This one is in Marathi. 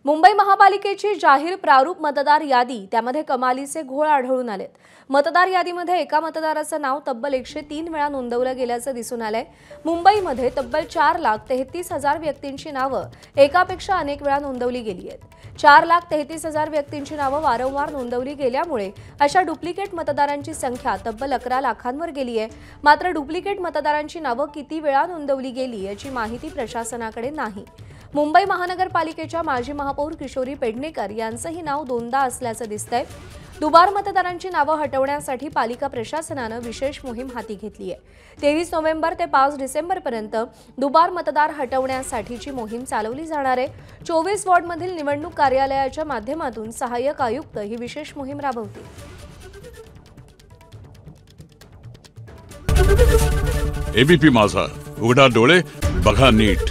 मुंबई महापालिकेची जाहीर प्रारूप मतदार यादी त्यामध्ये कमालीचे घोळ आढळून आलेत। मतदार यादीमध्ये एका मतदाराचं नाव तब्बल 103 वेळा नोंदवलं गेल्याचं दिसून आलंय। मुंबईमध्ये तब्बल 4,33,000 व्यक्तींची नावं एकापेक्षा अनेक वेळा नोंदवली गेली आहेत। 4,33,000 व्यक्तींची नावं वारंवार नोंदवली गेल्यामुळे अशा डुप्लिकेट मतदारांची संख्या तब्बल 11 लाखांवर गेली आहे। मात्र डुप्लिकेट मतदारांची नावं किती वेळा नोंदवली गेली याची माहिती प्रशासनाकडे नाही। मुंबई महानगरपालिकेच्या माजी महापौर किशोरी पेडणेकर यांचंही नाव दोनदा असल्याचं दिसतंय। दुबार मतदारांची नावं हटवण्यासाठी पालिका प्रशासनानं विशेष मोहीम हाती घेतली आहे। 23 नोव्हेंबर ते 5 डिसेंबरपर्यंत दुबार मतदार हटवण्यासाठीची मोहीम चालवली जाणार आहे। 24 वॉर्डमधील निवडणूक कार्यालयाच्या माध्यमातून सहाय्यक आयुक्त ही विशेष मोहीम राबवतील। एबीपी माझा, उघडा डोळे बघा नीट।